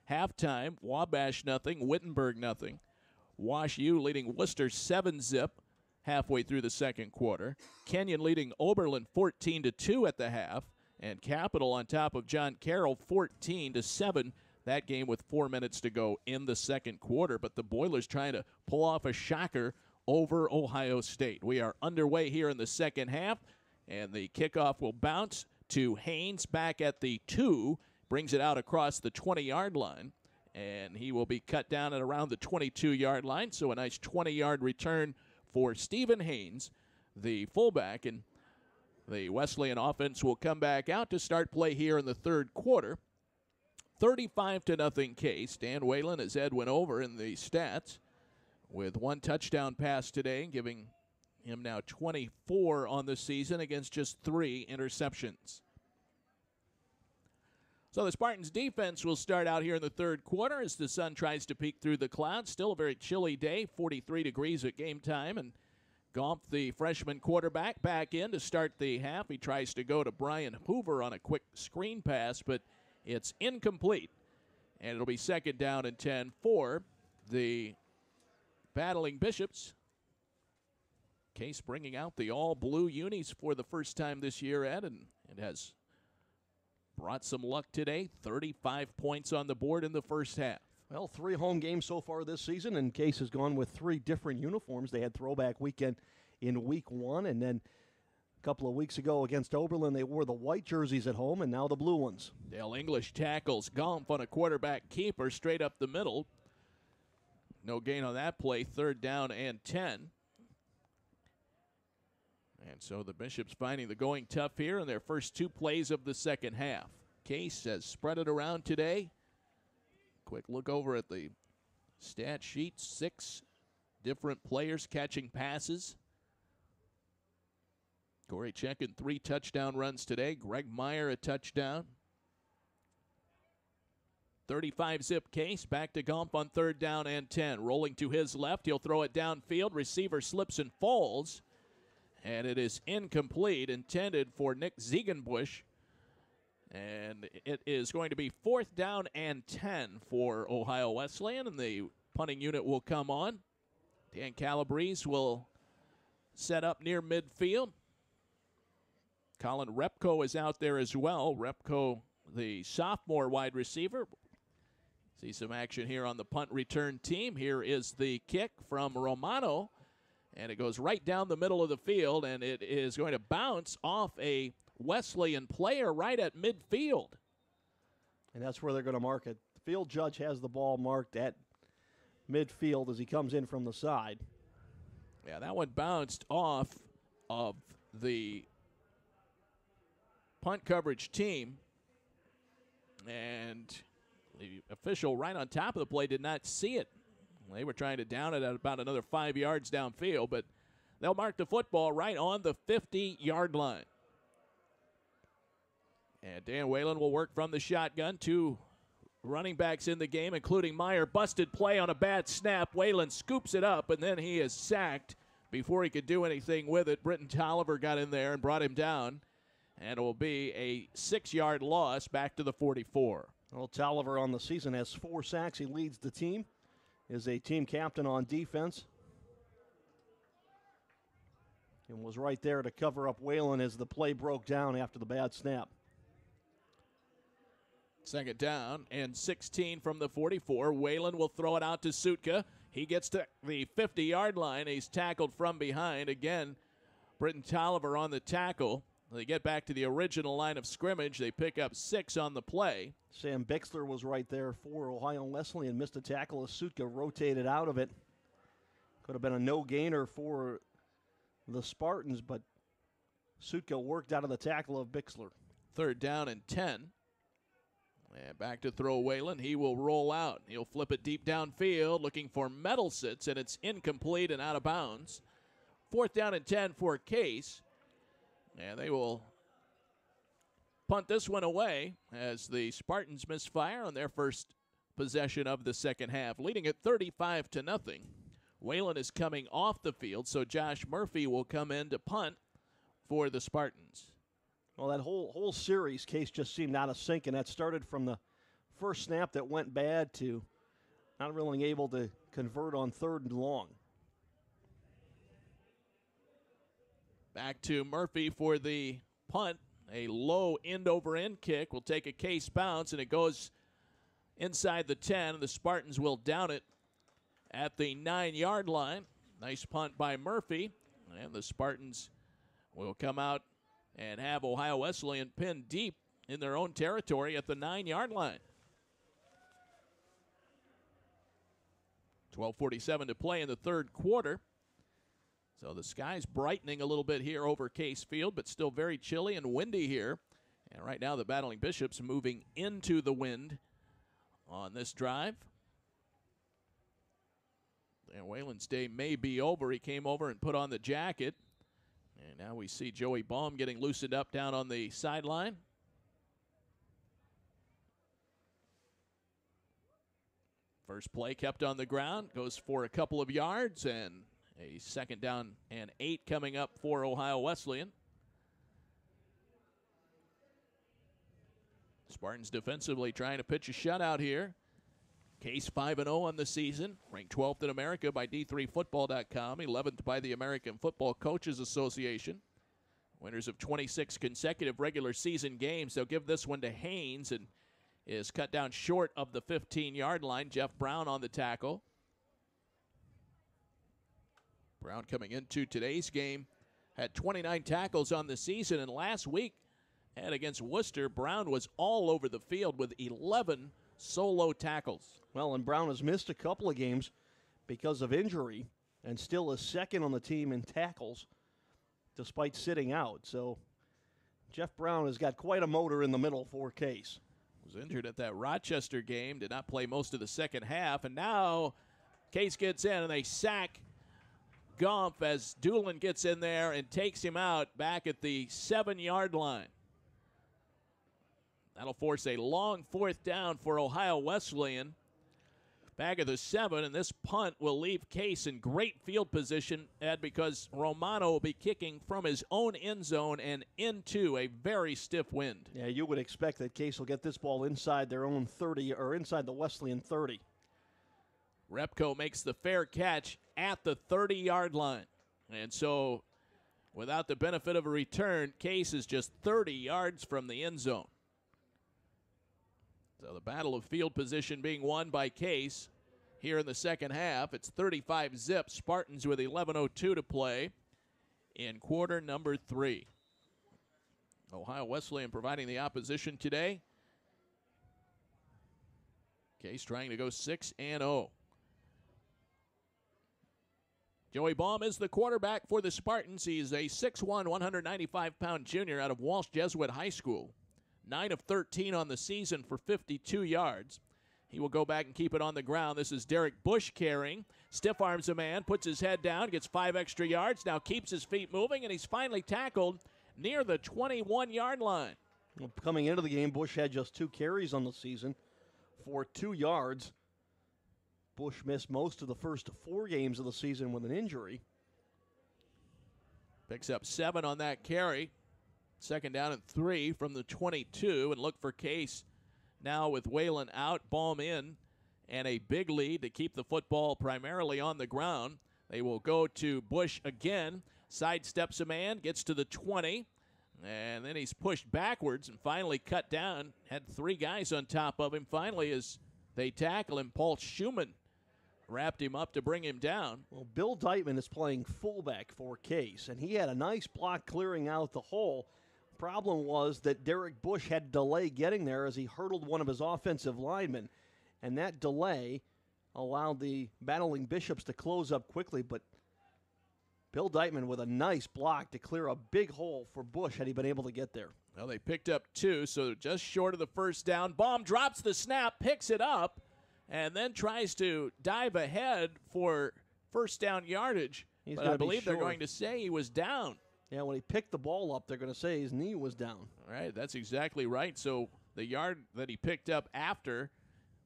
Halftime, Wabash nothing, Wittenberg nothing. Wash U leading Worcester 7-0 halfway through the second quarter. Kenyon leading Oberlin 14-2 at the half. And Capital on top of John Carroll 14-7. That game with 4 minutes to go in the second quarter. But the Boilers trying to pull off a shocker over Ohio State. We are underway here in the second half. And the kickoff will bounce to Haynes back at the 2. Brings it out across the 20-yard line. And he will be cut down at around the 22-yard line. So a nice 20-yard return for Stephen Haynes, the fullback. And the Wesleyan offense will come back out to start play here in the third quarter. 35-0 Case. Dan Whalen, as Ed went over in the stats, with one touchdown pass today, giving him now 24 on the season against just 3 interceptions. So the Spartans defense will start out here in the third quarter as the sun tries to peek through the clouds. Still a very chilly day, 43 degrees at game time. And Gompf, the freshman quarterback, back in to start the half. He tries to go to Brian Hoover on a quick screen pass, but it's incomplete. And it'll be second down and 10 for the battling Bishops. Case bringing out the all-blue unis for the first time this year, Ed, and it has brought some luck today. 35 points on the board in the first half. Well, 3 home games so far this season, and Case has gone with 3 different uniforms. They had throwback weekend in week 1, and then a couple of weeks ago against Oberlin, they wore the white jerseys at home, and now the blue ones. Dale English tackles Gompf on a quarterback keeper straight up the middle. No gain on that play. Third down and 10. And so the Bishops finding the going tough here in their first 2 plays of the second half. Case has spread it around today. Quick look over at the stat sheet. 6 different players catching passes. Corey Chekin, 3 touchdown runs today. Greg Meyer, a touchdown. 35-0 Case. Back to Gompf on third down and 10. Rolling to his left. He'll throw it downfield. Receiver slips and falls. And it is incomplete, intended for Nick Ziegenbusch. And it is going to be 4th down and 10 for Ohio Wesleyan, and the punting unit will come on. Dan Calabrese will set up near midfield. Colin Repko is out there as well. Repko, the sophomore wide receiver. See some action here on the punt return team. Here is the kick from Romano. And it goes right down the middle of the field, and it is going to bounce off a Wesleyan player right at midfield. And that's where they're going to mark it. The field judge has the ball marked at midfield as he comes in from the side. Yeah, that one bounced off of the punt coverage team. And the official right on top of the play did not see it. They were trying to down it at about another 5 yards downfield, but they'll mark the football right on the 50-yard line. And Dan Whalen will work from the shotgun. 2 running backs in the game, including Meyer. Busted play on a bad snap. Whalen scoops it up, and then he is sacked before he could do anything with it. Britton Tolliver got in there and brought him down, and it will be a 6-yard loss back to the 44. Well, Tolliver on the season has 4 sacks. He leads the team. Is a team captain on defense. And was right there to cover up Whalen as the play broke down after the bad snap. Second down and 16 from the 44. Whalen will throw it out to Sutka. He gets to the 50-yard line. He's tackled from behind. Again, Britton Tolliver on the tackle. They get back to the original line of scrimmage. They pick up 6 on the play. Sam Bixler was right there for Ohio Wesleyan. Missed a tackle as Sutka rotated out of it. Could have been a no-gainer for the Spartans, but Sutka worked out of the tackle of Bixler. Third down and 10. And back to throw Whalen. He will roll out. He'll flip it deep downfield, looking for Metalsitz, and it's incomplete and out of bounds. 4th down and 10 for Case. And they will punt this one away as the Spartans misfire on their first possession of the second half, leading at 35-0. Whalen is coming off the field, so Josh Murphy will come in to punt for the Spartans. Well, that whole series, Case just seemed out of sync, and that started from the first snap that went bad to not really able to convert on 3rd and long. Back to Murphy for the punt. A low end-over-end kick will take a Case bounce, and it goes inside the 10. The Spartans will down it at the 9-yard line. Nice punt by Murphy, and the Spartans will come out and have Ohio Wesleyan pinned deep in their own territory at the 9-yard line. 12:47 to play in the 3rd quarter. So the sky's brightening a little bit here over Case Field, but still very chilly and windy here. And right now the Battling Bishops moving into the wind on this drive. And Whalen's day may be over. He came over and put on the jacket. And now we see Joey Baum getting loosened up down on the sideline. First play kept on the ground, goes for a couple of yards, and a 2nd down and 8 coming up for Ohio Wesleyan. Spartans defensively trying to pitch a shutout here. Case 5-0 on the season, ranked 12th in America by D3Football.com, 11th by the American Football Coaches Association. Winners of 26 consecutive regular season games. They'll give this one to Haynes, and is cut down short of the 15-yard line. Jeff Brown on the tackle. Brown coming into today's game had 29 tackles on the season, and last week and against Worcester, Brown was all over the field with 11 solo tackles. Well, and Brown has missed a couple of games because of injury and still is 2nd on the team in tackles despite sitting out. So Jeff Brown has got quite a motor in the middle for Case. Was injured at that Rochester game, did not play most of the second half, and now Case gets in and they sack Gompf as Doolin gets in there and takes him out back at the 7-yard line. That'll force a long 4th down for Ohio Wesleyan. Back at the 7, and this punt will leave Case in great field position, Ed, because Romano will be kicking from his own end zone and into a very stiff wind. Yeah, you would expect that Case will get this ball inside their own 30 or inside the Wesleyan 30. Repko makes the fair catch at the 30-yard line. And so without the benefit of a return, Case is just 30 yards from the end zone. So the battle of field position being won by Case here in the second half. It's 35-zip. Spartans with 11:02 to play in quarter number 3. Ohio Wesleyan providing the opposition today. Case trying to go 6-0. Joey Baum is the quarterback for the Spartans. He's a 6'1", 195-pound junior out of Walsh Jesuit High School. 9 of 13 on the season for 52 yards. He will go back and keep it on the ground. This is Derek Bush carrying. Stiff arms a man, puts his head down, gets 5 extra yards, now keeps his feet moving, and he's finally tackled near the 21-yard line. Well, coming into the game, Bush had just 2 carries on the season for 2 yards. Bush missed most of the first 4 games of the season with an injury. Picks up 7 on that carry. 2nd down and 3 from the 22, and look for Case now with Whalen out, Baum in, and a big lead to keep the football primarily on the ground. They will go to Bush again, sidesteps a man, gets to the 20, and then he's pushed backwards and finally cut down. Had 3 guys on top of him. Finally, as they tackle him, Paul Schumann wrapped him up to bring him down. Well, Bill Deitman is playing fullback for Case, and he had a nice block clearing out the hole. Problem was that Derek Bush had delay getting there as he hurdled one of his offensive linemen, and that delay allowed the Battling Bishops to close up quickly, but Bill Deitman with a nice block to clear a big hole for Bush had he been able to get there. Well, they picked up 2, so just short of the first down. Baum drops the snap, picks it up, and then tries to dive ahead for first down yardage. But I believe they're going to say he was down. Yeah, when he picked the ball up, they're going to say his knee was down. All right, that's exactly right. So the yard that he picked up after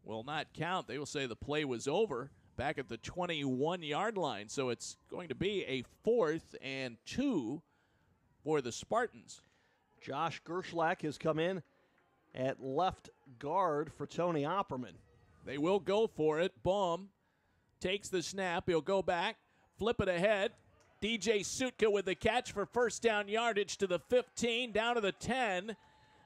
will not count. They will say the play was over back at the 21-yard line. So it's going to be a 4th and 2 for the Spartans. Josh Gershlak has come in at left guard for Tony Opperman. They will go for it. Baum takes the snap. He'll go back, flip it ahead. DJ Sutka with the catch for first down yardage to the 15, down to the 10.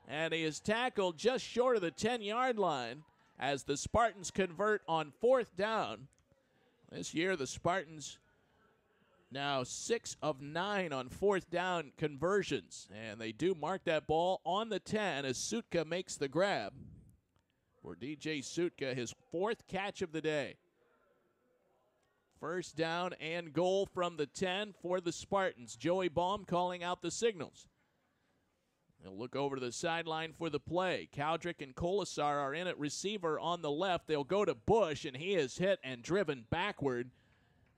And he is tackled just short of the 10-yard line as the Spartans convert on 4th down. This year, the Spartans now 6 of 9 on 4th down conversions. And they do mark that ball on the 10 as Sutka makes the grab. For DJ Sutka, his 4th catch of the day. First down and goal from the 10 for the Spartans. Joey Baum calling out the signals. They'll look over to the sideline for the play. Cowdrick and Colasar are in at receiver on the left. They'll go to Bush, and he is hit and driven backward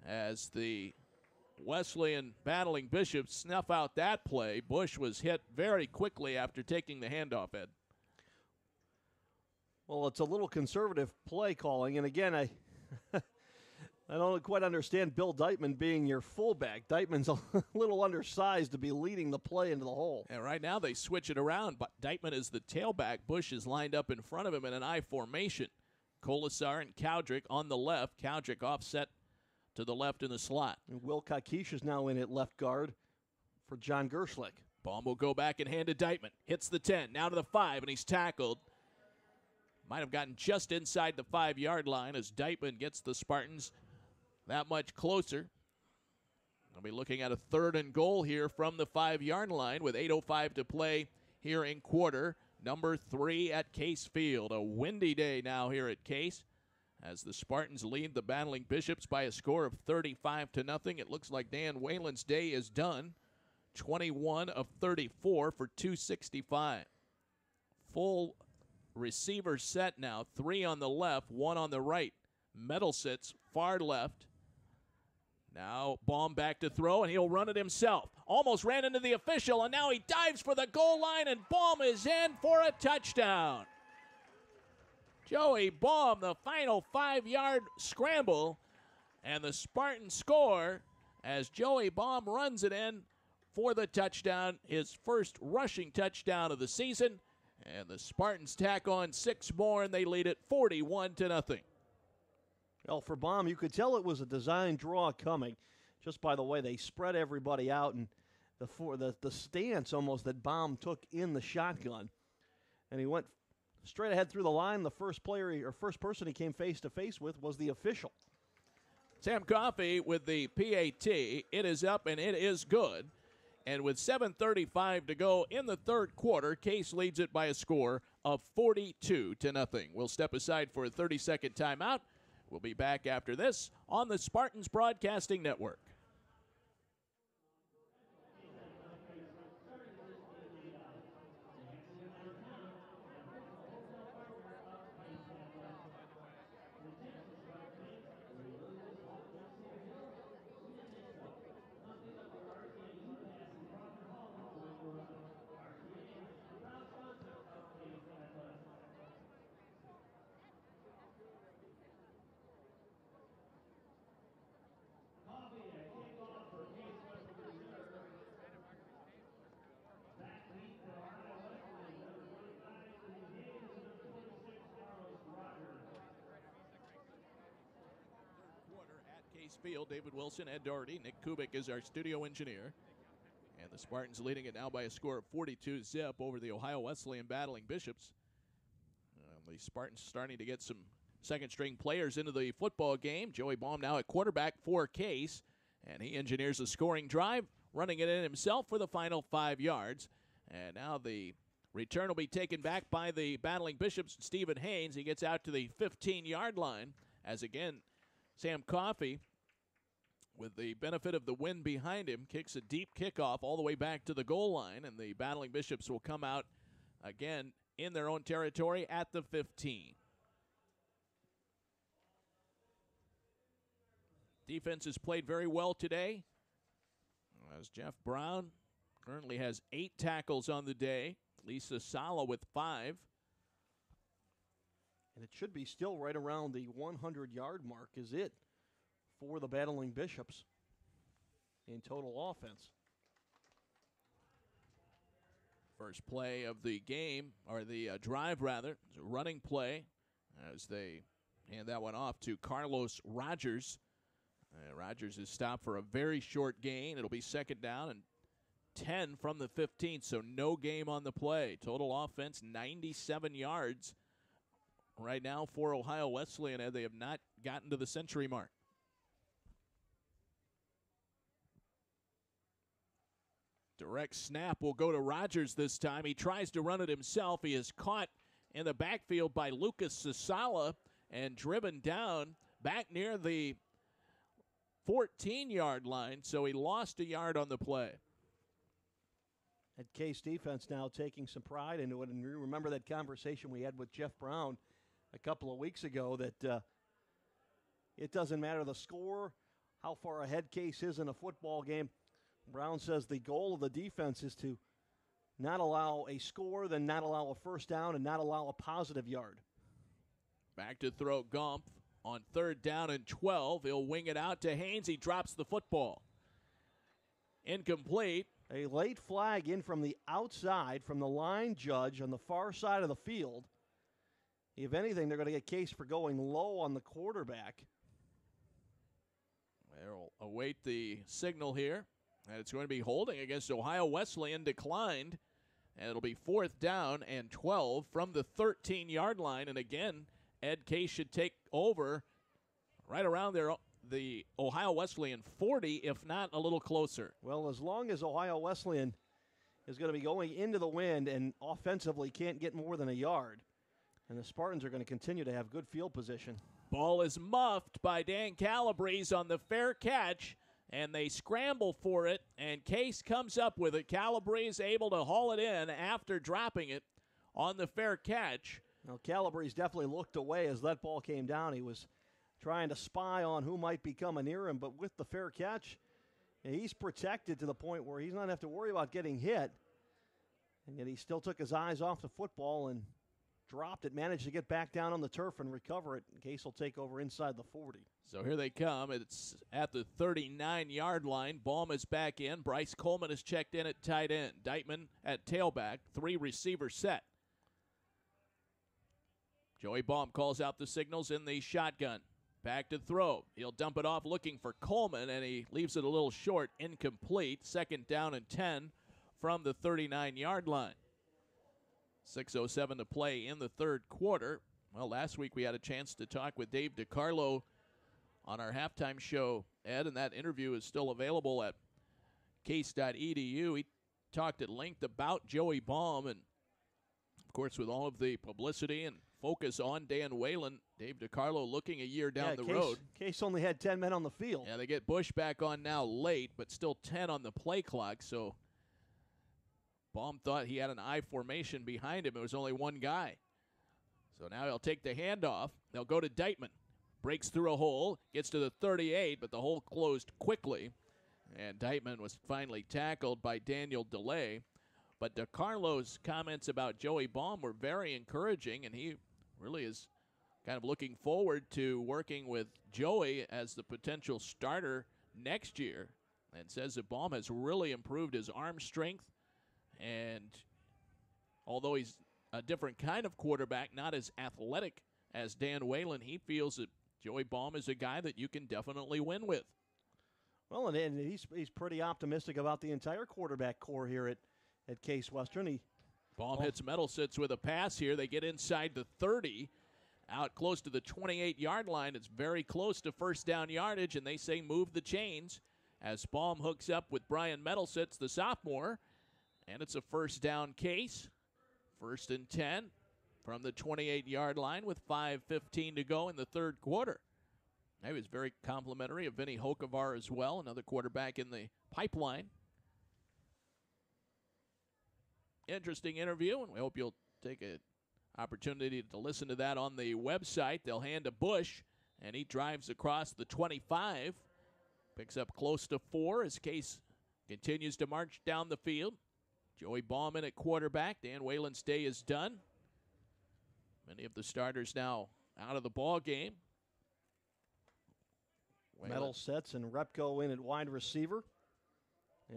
as the Wesleyan Battling Bishops snuff out that play. Bush was hit very quickly after taking the handoff, Ed. Well, it's a little conservative play calling, and again, I don't quite understand Bill Deitman being your fullback. Deitman's a little undersized to be leading the play into the hole. And right now they switch it around, but Deitman is the tailback. Bush is lined up in front of him in an I formation. Colasar and Cowdrick on the left. Cowdrick offset to the left in the slot. And Will Kakish is now in at left guard for John Gerschlick. Baum will go back and hand to Deitman. Hits the 10, now to the 5, and he's tackled. Might have gotten just inside the 5-yard line as Deitman gets the Spartans that much closer. I'll be looking at a 3rd and goal here from the 5-yard line with 8:05 to play here in quarter number 3 at Case Field. A windy day now here at Case as the Spartans lead the Battling Bishops by a score of 35-0. It looks like Dan Whalen's day is done. 21 of 34 for 265. Full receiver set now. 3 on the left, 1 on the right. Metal sits far left. Now Baum back to throw, and he'll run it himself. Almost ran into the official, and now he dives for the goal line, and Baum is in for a touchdown. Joey Baum, the final 5-yard scramble, and the Spartans score as Joey Baum runs it in for the touchdown, his first rushing touchdown of the season, and the Spartans tack on 6 more, and they lead it 41-0. Well, for Baum, you could tell it was a design draw coming just by the way they spread everybody out and the stance almost that Baum took in the shotgun. And he went straight ahead through the line. The first person he came face-to-face with was the official. Sam Coffey with the PAT. It is up, and it is good. And with 7:35 to go in the 3rd quarter, Case leads it by a score of 42-0. We'll step aside for a 30-second timeout. We'll be back after this on the Spartans Broadcasting Network. Field, David Wilson, Ed Doherty, Nick Kubik is our studio engineer. And the Spartans leading it now by a score of 42-0 over the Ohio Wesleyan Battling Bishops. The Spartans starting to get some second-string players into the football game. Joey Baum now at quarterback for Case, and he engineers a scoring drive, running it in himself for the final 5 yards. And now the return will be taken back by the Battling Bishops, Stephen Haynes. He gets out to the 15-yard line as, again, Sam Coffey, with the benefit of the wind behind him, kicks a deep kickoff all the way back to the goal line, and the Battling Bishops will come out again in their own territory at the 15. Defense has played very well today, as Jeff Brown currently has 8 tackles on the day. Lisa Sala with 5. And it should be still right around the 100-yard mark is it for the Battling Bishops in total offense. First play of the game, or the drive rather, it's a running play as they hand that one off to Carlos Rogers. Rogers is stopped for a very short gain. It'll be second down and 10 from the 15, so no game on the play. Total offense, 97 yards right now for Ohio Wesleyan, and they have not gotten to the century mark. Direct snap will go to Rogers this time. He tries to run it himself. He is caught in the backfield by Lucas Sasala and driven down back near the 14-yard line, so he lost a yard on the play. That Case defense now taking some pride into it, and you remember that conversation we had with Jeff Brown a couple of weeks ago that it doesn't matter the score, how far ahead Case is in a football game. Brown says the goal of the defense is to not allow a score, then not allow a first down, and not allow a positive yard. Back to throw Gump on third down and 12. He'll wing it out to Haynes. He drops the football. Incomplete. A late flag in from the outside from the line judge on the far side of the field. If anything, they're going to get Case for going low on the quarterback. They'll await the signal here. And it's going to be holding against Ohio Wesleyan, declined. And it'll be fourth down and 12 from the 13-yard line. And again, Ed Case should take over right around there, the Ohio Wesleyan 40, if not a little closer. Well, as long as Ohio Wesleyan is going to be going into the wind and offensively can't get more than a yard, and the Spartans are going to continue to have good field position. Ball is muffed by Dan Calabrese on the fair catch, and they scramble for it, and Case comes up with it. Calabrese able to haul it in after dropping it on the fair catch. Now, Calabrese definitely looked away as that ball came down. He was trying to spy on who might be coming near him, but with the fair catch, he's protected to the point where he's not have to worry about getting hit. And yet he still took his eyes off the football and dropped it, managed to get back down on the turf and recover it. Case will take over inside the 40. So here they come. It's at the 39-yard line. Baum is back in. Bryce Coleman is checked in at tight end. Deitman at tailback. 3 receiver set. Joey Baum calls out the signals in the shotgun. Back to throw. He'll dump it off looking for Coleman, and he leaves it a little short, incomplete. Second down and 10 from the 39-yard line. 6:07 to play in the third quarter. Well, last week we had a chance to talk with Dave DiCarlo on our halftime show, Ed, and that interview is still available at case.edu. He talked at length about Joey Baum, and, of course, with all of the publicity and focus on Dan Whalen, Dave DiCarlo looking a year down the road. Case only had 10 men on the field. Yeah, they get Bush back on now late, but still 10 on the play clock, so Baum thought he had an I formation behind him. It was only one guy. So now he'll take the handoff. They'll go to Deitman. Breaks through a hole, gets to the 38, but the hole closed quickly. And Deitman was finally tackled by Daniel DeLay. But DiCarlo's comments about Joey Baum were very encouraging, and he really is kind of looking forward to working with Joey as the potential starter next year, and says that Baum has really improved his arm strength. And although he's a different kind of quarterback, not as athletic as Dan Whalen, he feels that Joey Baum is a guy that you can definitely win with. Well, and he's pretty optimistic about the entire quarterback core here at Case Western. Baum hits Metalsitz with a pass here. They get inside the 30, out close to the 28-yard line. It's very close to first down yardage, and they say move the chains as Baum hooks up with Brian Metalsitz, the sophomore, and it's a first down Case. First and 10 from the 28-yard line with 5:15 to go in the third quarter. He was very complimentary of Vinny Hokevar as well, another quarterback in the pipeline. Interesting interview, and we hope you'll take an opportunity to listen to that on the website. They'll hand to Bush, and he drives across the 25, picks up close to 4 as Case continues to march down the field. Joey Baum in at quarterback. Dan Whalen's day is done. Many of the starters now out of the ball game. Metalsitz and Repko in at wide receiver,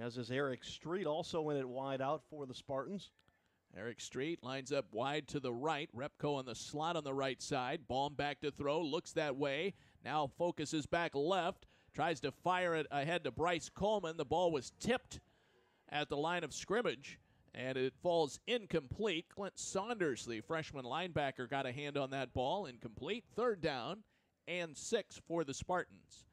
as is Eric Street also in at wide out for the Spartans. Eric Street lines up wide to the right. Repko on the slot on the right side. Baum back to throw, looks that way. Now focuses back left. Tries to fire it ahead to Bryce Coleman. The ball was tipped at the line of scrimmage, and it falls incomplete. Clint Saunders, the freshman linebacker, got a hand on that ball. Incomplete. 3rd down and 6 for the Spartans.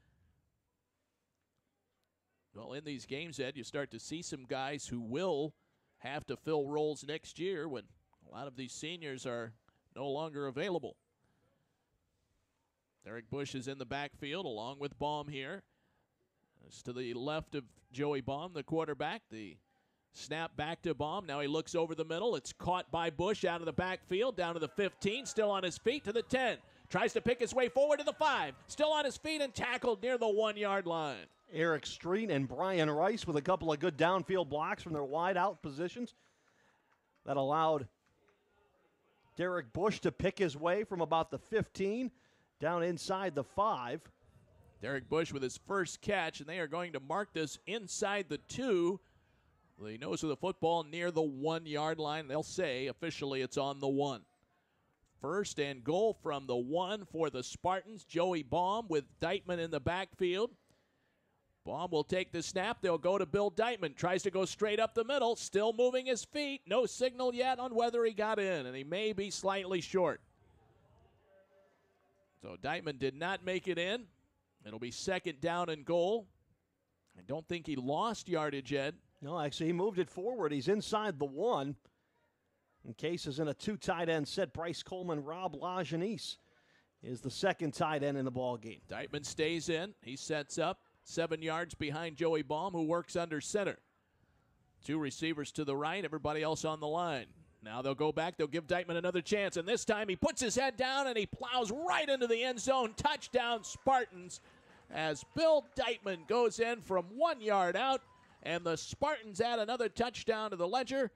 Well, in these games, Ed, you start to see some guys who will have to fill roles next year when a lot of these seniors are no longer available. Derek Bush is in the backfield along with Baum here. It's to the left of Joey Baum, the quarterback. The snap back to Baum. Now he looks over the middle. It's caught by Bush out of the backfield, down to the 15, still on his feet to the 10. Tries to pick his way forward to the 5. Still on his feet and tackled near the 1-yard line. Eric Street and Brian Rice with a couple of good downfield blocks from their wide out positions. That allowed Derek Bush to pick his way from about the 15 down inside the 5. Derek Bush with his first catch, and they are going to mark this inside the 2. The nose of the football near the 1-yard line. They'll say officially it's on the 1. 1st and goal from the 1 for the Spartans. Joey Baum with Deitman in the backfield. Baum will take the snap. They'll go to Bill Deitman. Tries to go straight up the middle. Still moving his feet. No signal yet on whether he got in, and he may be slightly short. So Deitman did not make it in. It'll be 2nd down and goal. I don't think he lost yardage, Ed. No, actually, he moved it forward. He's inside the 1. And Case is in a 2 tight end set. Bryce Coleman, Rob LaJeunesse is the 2nd tight end in the ball game. Deitman stays in. He sets up 7 yards behind Joey Baum, who works under center. 2 receivers to the right, everybody else on the line. Now they'll go back. They'll give Deitman another chance, and this time he puts his head down and he plows right into the end zone. Touchdown, Spartans, as Bill Deitman goes in from 1 yard out, and the Spartans add another touchdown to the ledger.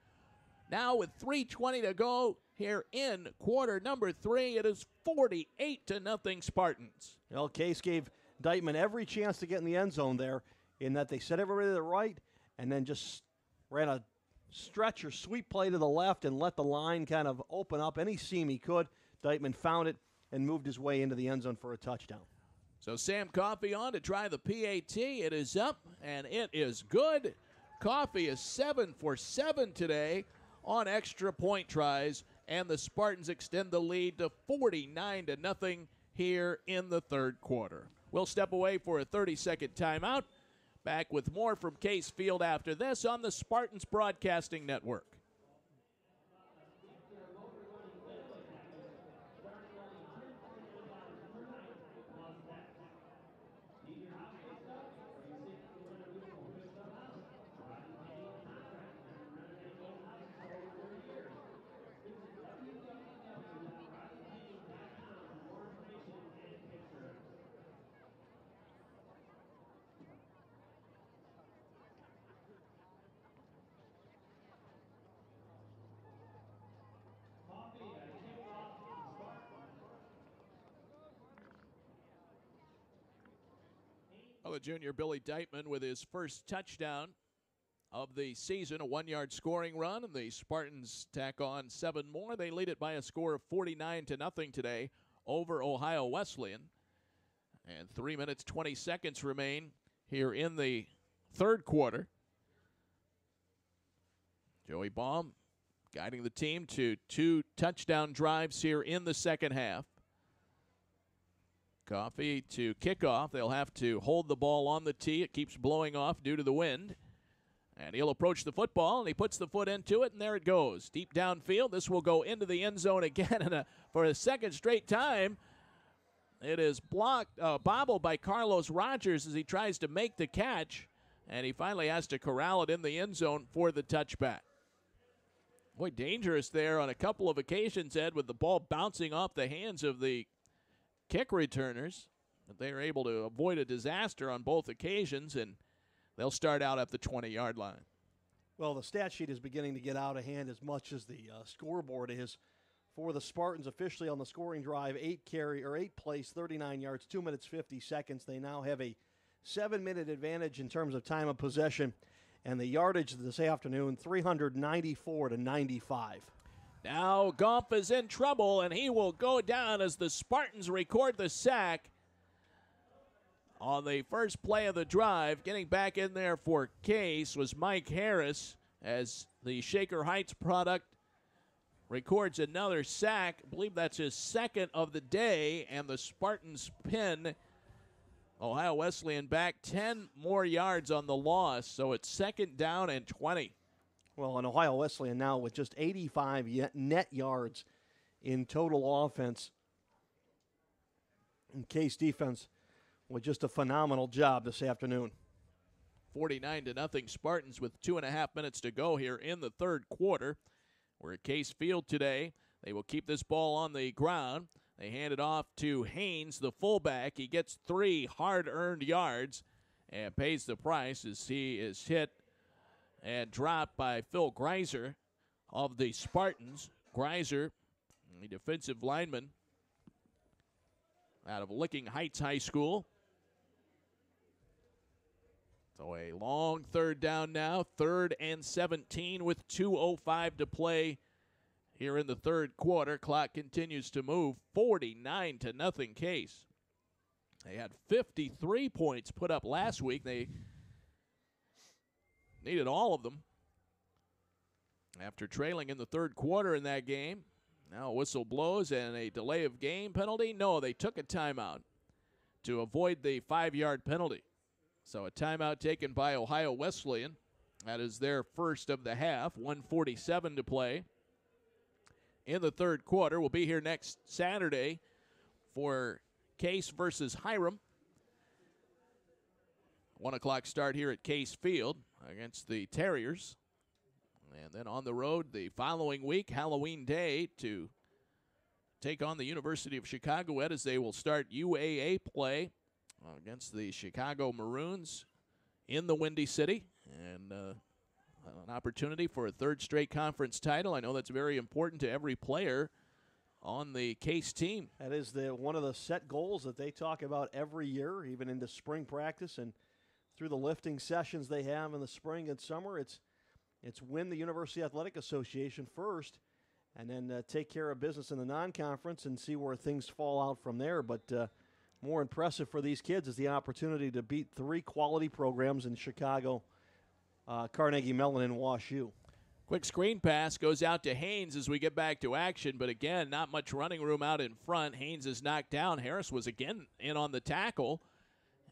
Now with 3:20 to go here in quarter number 3, it is 48-0 Spartans. Well, Case gave Deitman every chance to get in the end zone there, in that they set everybody to the right and then just ran a stretch or sweep play to the left and let the line kind of open up any seam he could. Deitman found it and moved his way into the end zone for a touchdown. So Sam Coffey on to try the PAT. It is up, and it is good. Coffey is 7 for 7 today on extra point tries, and the Spartans extend the lead to 49-0 here in the 3rd quarter. We'll step away for a 30-second timeout. Back with more from Case Field after this on the Spartans Broadcasting Network. Well, the junior Billy Deitman with his first touchdown of the season, a 1-yard scoring run, and the Spartans tack on 7 more. They lead it by a score of 49-0 today over Ohio Wesleyan. And 3 minutes, 20 seconds remain here in the 3rd quarter. Joey Baum guiding the team to 2 touchdown drives here in the 2nd half. Coffey to kick off. They'll have to hold the ball on the tee. It keeps blowing off due to the wind. And he'll approach the football, and he puts the foot into it, and there it goes. Deep downfield. This will go into the end zone again and for a 2nd straight time. It is blocked, bobbled by Carlos Rogers as he tries to make the catch, and he finally has to corral it in the end zone for the touchback. Boy, dangerous there on a couple of occasions, Ed, with the ball bouncing off the hands of the kick returners. But they are able to avoid a disaster on both occasions, and they'll start out at the 20-yard line. Well, the stat sheet is beginning to get out of hand as much as the scoreboard is. For the Spartans, officially on the scoring drive, 8 plays, 39 yards, 2 minutes, 50 seconds. They now have a 7-minute advantage in terms of time of possession And the yardage this afternoon, 394 to 95. Now Goff is in trouble, and he will go down as the Spartans record the sack on the first play of the drive. Getting back in there for Case was Mike Harris, as the Shaker Heights product records another sack. I believe that's his second of the day, and the Spartans pin Ohio Wesleyan back 10 more yards on the loss, so it's 2nd down and 20. Well, and Ohio Wesleyan now with just 85 net yards in total offense. And Case defense with just a phenomenal job this afternoon. 49-0 Spartans with 2.5 minutes to go here in the third quarter. We're at Case Field today. They will keep this ball on the ground. They hand it off to Haynes, the fullback. He gets 3 hard-earned yards and pays the price as he is hit and dropped by Phil Greiser of the Spartans. Greiser, the defensive lineman out of Licking Heights High School. So a long 3rd down now, 3rd and 17 with 2:05 to play here in the third quarter. Clock continues to move, 49-0 Case. They had 53 points put up last week. They needed all of them after trailing in the third quarter in that game. Now a whistle blows and a delay of game penalty. No, they took a timeout to avoid the 5-yard penalty. So a timeout taken by Ohio Wesleyan. That is their first of the half. 1:47 to play in the third quarter. We'll be here next Saturday for Case versus Hiram. 1 o'clock start here at Case Field against the Terriers. And then on the road the following week, Halloween Day, to take on the University of Chicago as they will start UAA play against the Chicago Maroons in the Windy City. And an opportunity for a 3rd straight conference title. I know that's very important to every player on the Case team. That is one of the set goals that they talk about every year, even into spring practice and through the lifting sessions they have in the spring and summer. It's win the University Athletic Association first, and then take care of business in the non-conference and see where things fall out from there. But more impressive for these kids is the opportunity to beat 3 quality programs in Chicago, Carnegie Mellon and Wash U. Quick screen pass goes out to Haynes as we get back to action, but again, not much running room out in front. Haynes is knocked down. Harris was again in on the tackle,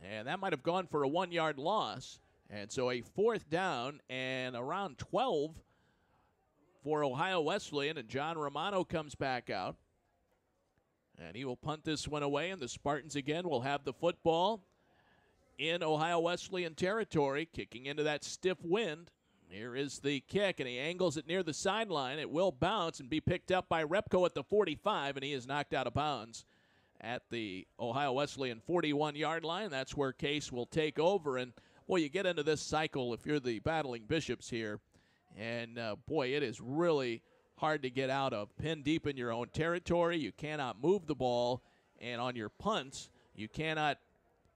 and that might have gone for a 1-yard loss. And so a 4th down and around 12 for Ohio Wesleyan, and John Romano comes back out. And he will punt this one away, and the Spartans again will have the football in Ohio Wesleyan territory, kicking into that stiff wind. Here is the kick, and he angles it near the sideline. It will bounce and be picked up by Repko at the 45, and he is knocked out of bounds at the Ohio Wesleyan 41-yard line. That's where Case will take over. And, boy, you get into this cycle if you're the Battling Bishops here. And, boy, it is really hard to get out of. Pinned deep in your own territory. You cannot move the ball. And on your punts, you cannot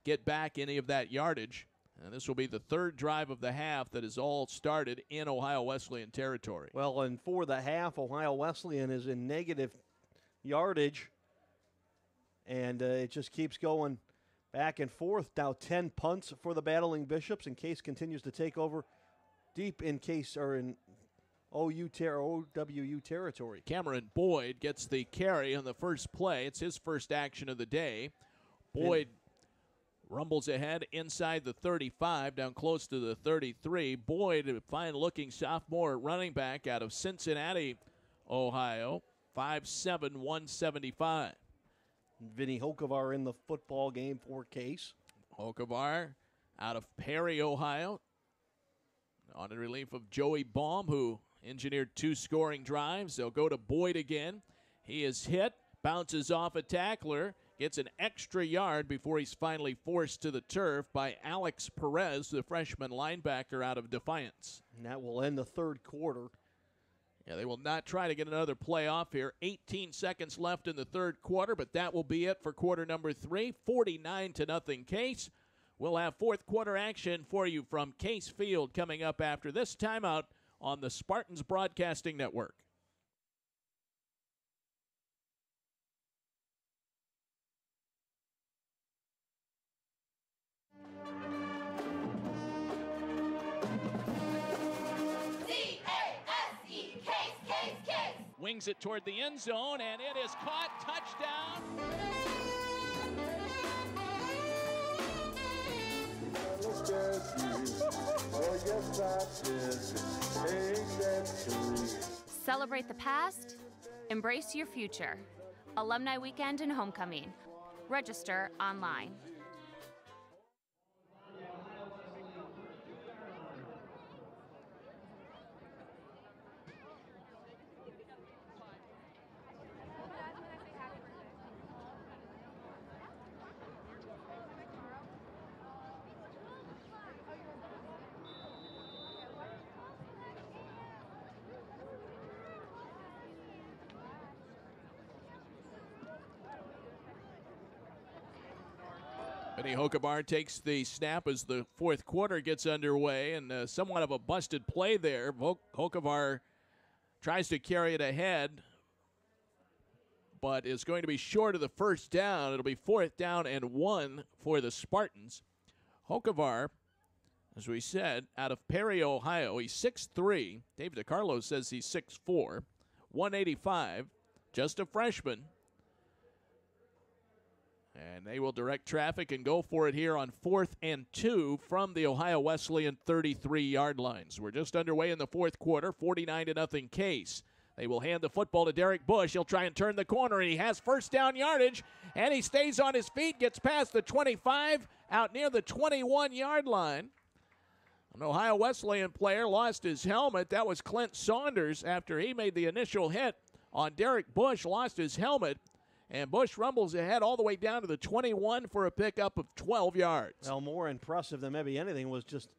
get back any of that yardage. And this will be the 3rd drive of the half that is all started in Ohio Wesleyan territory. Well, and for the half, Ohio Wesleyan is in negative yardage. And it just keeps going back and forth. Now 10 punts for the Battling Bishops, and Case continues to take over deep in Case or in OWU territory. Cameron Boyd gets the carry on the first play. It's his first action of the day. Boyd rumbles ahead inside the 35, down close to the 33. Boyd, a fine-looking sophomore running back out of Cincinnati, Ohio, 5'7", 175. Vinny Hokovar in the football game for Case. Hokovar out of Perry, Ohio, on the relief of Joey Baum, who engineered 2 scoring drives. They'll go to Boyd again. He is hit, bounces off a tackler, gets an extra yard before he's finally forced to the turf by Alex Perez, the freshman linebacker out of Defiance. And that will end the third quarter. Yeah, they will not try to get another play off here. 18 seconds left in the third quarter, but that will be it for quarter number 3. 49-0 Case. We'll have fourth quarter action for you from Case Field coming up after this timeout on the Spartans Broadcasting Network. Wings it toward the end zone, and it is caught. Touchdown. Celebrate the past, embrace your future. Alumni Weekend and Homecoming. Register online. Benny Hokebar takes the snap as the fourth quarter gets underway, and somewhat of a busted play there. Hokebar tries to carry it ahead, but is going to be short of the first down. It'll be 4th down and 1 for the Spartans. Hokebar, as we said, out of Perry, Ohio. He's 6'3". Dave DiCarlo says he's 6'4", 185, just a freshman. And they will direct traffic and go for it here on 4th and 2 from the Ohio Wesleyan 33-yard lines. We're just underway in the fourth quarter, 49-0 Case. They will hand the football to Derek Bush. He'll try and turn the corner, and he has first down yardage, and he stays on his feet, gets past the 25, out near the 21-yard line. An Ohio Wesleyan player lost his helmet. That was Clint Saunders after he made the initial hit on Derek Bush, lost his helmet. And Bush rumbles ahead all the way down to the 21 for a pickup of 12 yards. Well, more impressive than maybe anything was just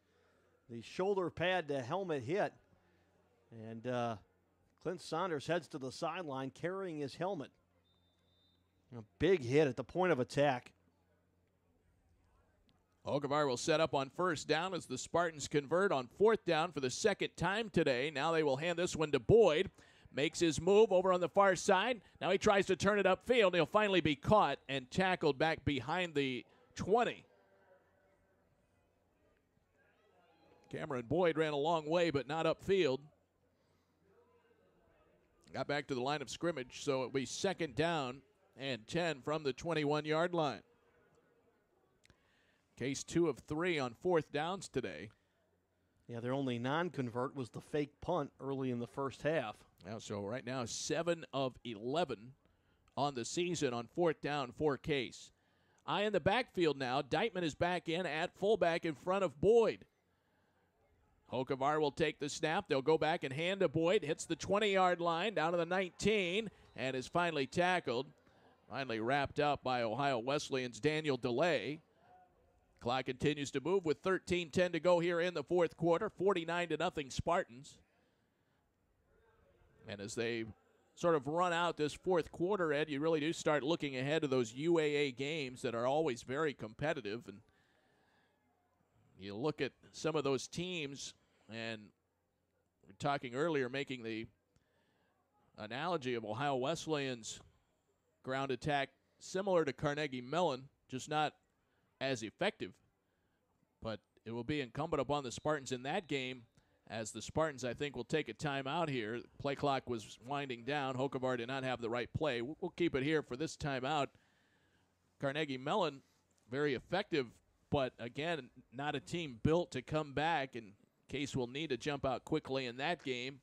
the shoulder pad to helmet hit. And Clint Saunders heads to the sideline carrying his helmet. A big hit at the point of attack. Hokevar will set up on first down as the Spartans convert on 4th down for the second time today. Now they will hand this one to Boyd. Makes his move over on the far side. Now he tries to turn it upfield. He'll finally be caught and tackled back behind the 20. Cameron Boyd ran a long way, but not upfield. Got back to the line of scrimmage, so it'll be 2nd down and 10 from the 21-yard line. Case 2 of 3 on 4th downs today. Yeah, their only non-convert was the fake punt early in the first half. Now, so right now, 7 of 11 on the season on 4th down for Case. Eye in the backfield now. Deitman is back in at fullback in front of Boyd. Hokevar will take the snap. They'll go back and hand to Boyd. Hits the 20-yard line down to the 19 and is finally tackled. Finally wrapped up by Ohio Wesleyan's Daniel DeLay. Clock continues to move with 13:10 to go here in the fourth quarter. 49-0 Spartans. And as they sort of run out this fourth quarter, Ed, you really do start looking ahead to those UAA games that are always very competitive. And you look at some of those teams, and we were talking earlier, making the analogy of Ohio Wesleyan's ground attack similar to Carnegie Mellon, just not as effective. But it will be incumbent upon the Spartans in that game, as the Spartans, I think, will take a timeout here. Play clock was winding down. Hokevar did not have the right play. We'll keep it here for this timeout. Carnegie Mellon, very effective, but again, not a team built to come back, and Case will need to jump out quickly in that game.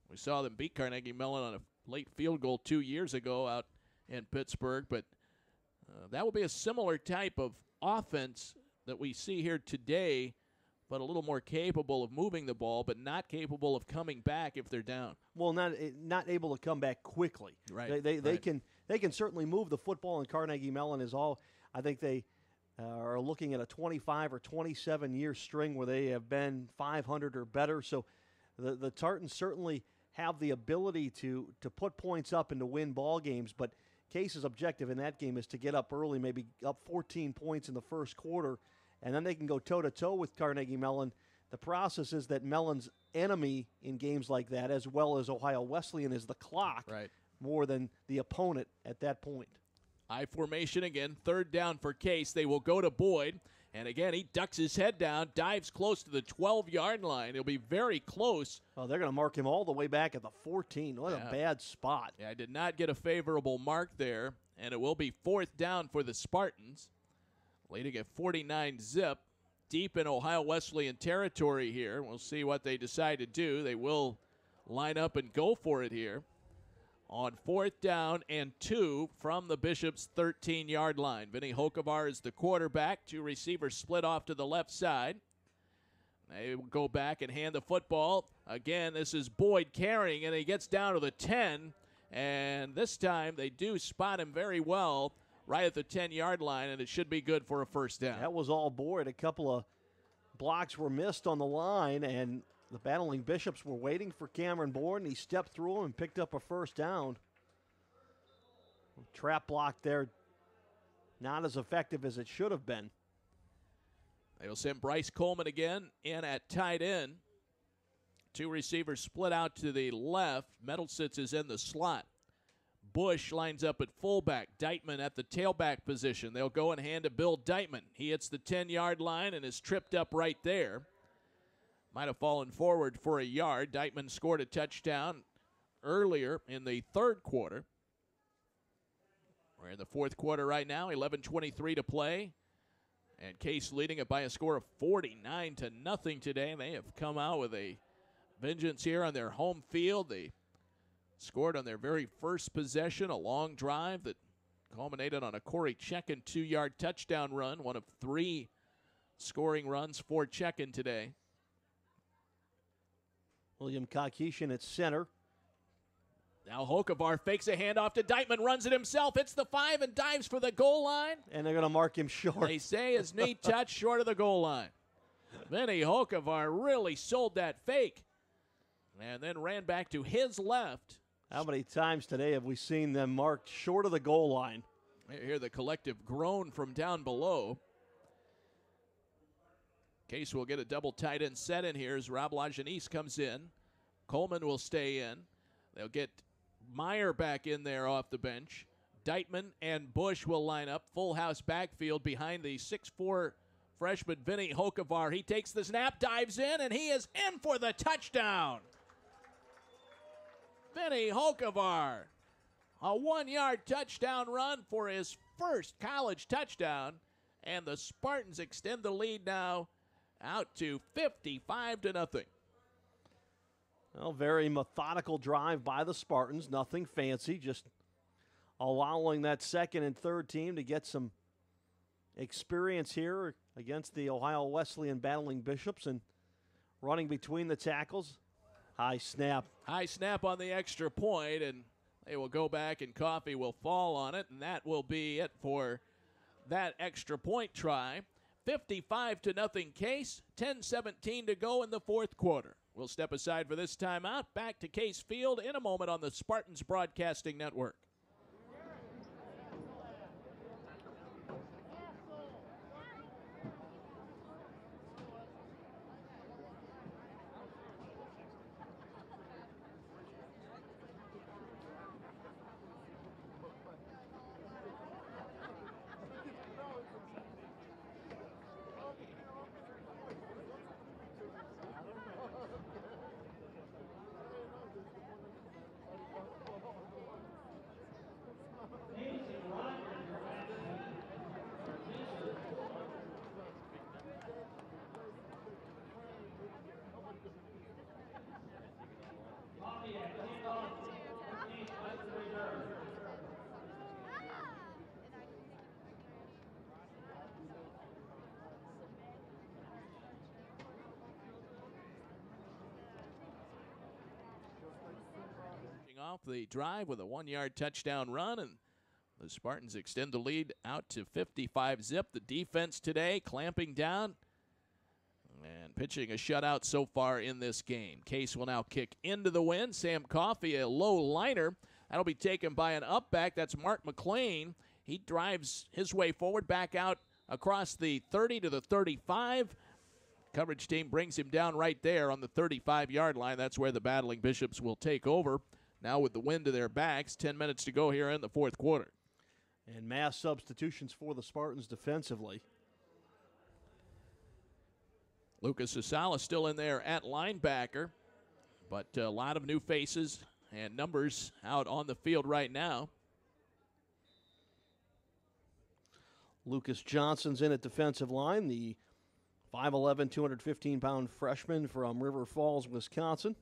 We saw them beat Carnegie Mellon on a late field goal 2 years ago out in Pittsburgh, but that will be a similar type of offense that we see here today, but a little more capable of moving the ball, but not capable of coming back if they're down. Well, not able to come back quickly. Right. They can certainly move the football, and Carnegie Mellon is all. I think they are looking at a 25 or 27 year string where they have been 500 or better. So the Tartans certainly have the ability to put points up and to win ball games, but Case's objective in that game is to get up early, maybe up 14 points in the first quarter, and then they can go toe-to-toe with Carnegie Mellon. The process is that Mellon's enemy in games like that, as well as Ohio Wesleyan, is the clock more than the opponent at that point. I formation again, third down for Case. They will go to Boyd. And again, he ducks his head down, dives close to the 12-yard line. He'll be very close. Oh, they're going to mark him all the way back at the 14. What a bad spot. Yeah, I did not get a favorable mark there, and it will be fourth down for the Spartans. Leading at 49-zip, deep in Ohio Wesleyan territory here. We'll see what they decide to do. They will line up and go for it here on fourth down and 2 from the Bishop's 13-yard line. Vinny Hokevar is the quarterback. 2 receivers split off to the left side. They will go back and hand the football. Again, this is Boyd carrying, and he gets down to the 10. And this time they do spot him very well right at the 10-yard line, and it should be good for a first down. That was all Boyd. A couple of blocks were missed on the line, and the battling Bishops were waiting for Cameron Bourne. He stepped through him and picked up a first down. Trap block there, not as effective as it should have been. They will send Bryce Coleman again in at tight end. 2 receivers split out to the left. Metalsitz is in the slot. Bush lines up at fullback. Deitman at the tailback position. They'll go and hand to Bill Deitman. He hits the 10-yard line and is tripped up right there. Might have fallen forward for a yard. Deitman scored a touchdown earlier in the third quarter. We're in the fourth quarter right now, 11:23 to play. And Case leading it by a score of 49-0 today. They have come out with a vengeance here on their home field. They scored on their very first possession, a long drive that culminated on a Corey Chekin 2-yard touchdown run, one of 3 scoring runs for Chekin today. William Kakishin at center. Now Hokevar fakes a handoff to Deitman, runs it himself, hits the 5 and dives for the goal line. And they're going to mark him short. They say his knee touched short of the goal line. Vinny Hokevar really sold that fake and then ran back to his left. How many times today have we seen them marked short of the goal line? You hear the collective groan from down below. Case will get a double tight end set in here as Rob Lajeunesse comes in. Coleman will stay in. They'll get Meyer back in there off the bench. Deitman and Bush will line up. Full house backfield behind the 6'4" freshman Vinny Hokevar. He takes the snap, dives in, and he is in for the touchdown. Vinny Hokevar, a 1-yard touchdown run for his first college touchdown, and the Spartans extend the lead now out to 55-0. Well, very methodical drive by the Spartans. Nothing fancy, just allowing that second and third team to get some experience here against the Ohio Wesleyan battling Bishops and running between the tackles. High snap. High snap on the extra point, and they will go back, and Coffey will fall on it, and that will be it for that extra point try. 55-0 Case, 10:17 to go in the fourth quarter. We'll step aside for this timeout. Back to Case Field in a moment on the Spartans Broadcasting Network. Off the drive with a 1-yard touchdown run, and the Spartans extend the lead out to 55-0. The defense today clamping down and pitching a shutout so far in this game. Case will now kick into the wind. Sam Coffey, a low liner. That'll be taken by an up back. That's Mark McLean. He drives his way forward, back out across the 30 to the 35. Coverage team brings him down right there on the 35-yard line. That's where the Battling Bishops will take over. Now with the wind to their backs, 10 minutes to go here in the fourth quarter. And mass substitutions for the Spartans defensively. Lucas Asala still in there at linebacker, but a lot of new faces and numbers out on the field right now. Lucas Johnson's in at defensive line, the 5'11", 215-pound freshman from River Falls, Wisconsin.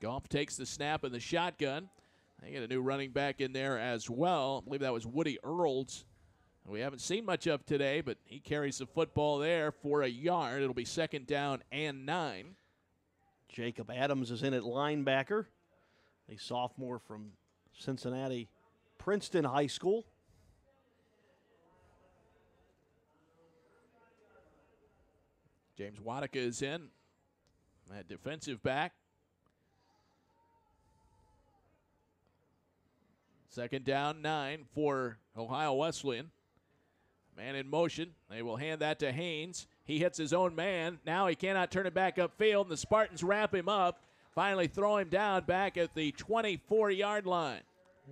Goff takes the snap in the shotgun. They get a new running back in there as well. I believe that was Woody Earls. We haven't seen much of today, but he carries the football there for a yard. It'll be 2nd down and 9. Jacob Adams is in at linebacker, a sophomore from Cincinnati Princeton High School. James Wadika is in at defensive back. 2nd down, 9 for Ohio Wesleyan. Man in motion. They will hand that to Haynes. He hits his own man. Now he cannot turn it back upfield, and the Spartans wrap him up. Finally throw him down back at the 24-yard line.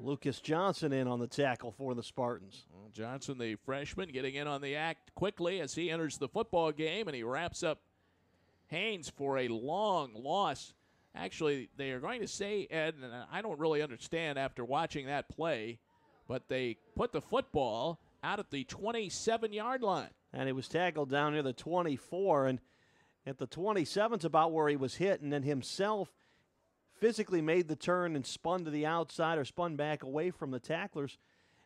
Lucas Johnson in on the tackle for the Spartans. Well, Johnson, the freshman, getting in on the act quickly as he enters the football game, and he wraps up Haynes for a long loss. Actually, they are going to say, Ed, and I don't really understand after watching that play, but they put the football out at the 27-yard line. And he was tackled down near the 24, and at the 27's about where he was hit, and then himself physically made the turn and spun to the outside or spun back away from the tacklers.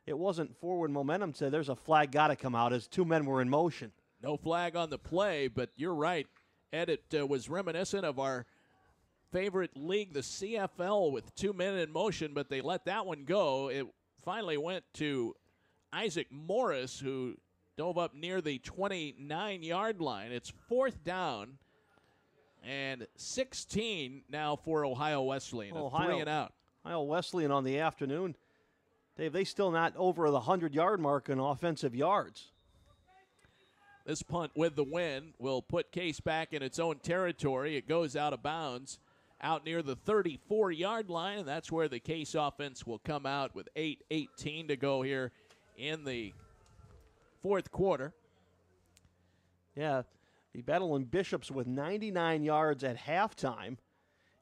It wasn't forward momentum, so there's a flag got to come out as two men were in motion. No flag on the play, but you're right, Ed, it was reminiscent of our favorite league, the CFL, with 2 men in motion, but they let that one go. It finally went to Isaac Morris, who dove up near the 29-yard line. It's 4th down and 16 now for Ohio Wesleyan. A 3 and out. Ohio Wesleyan on the afternoon. Dave, they still not over the 100-yard mark in offensive yards. This punt with the win will put Case back in its own territory. It goes out of bounds out near the 34-yard line, and that's where the Case offense will come out with 8:18 to go here in the fourth quarter. Yeah, the Battling Bishops with 99 yards at halftime.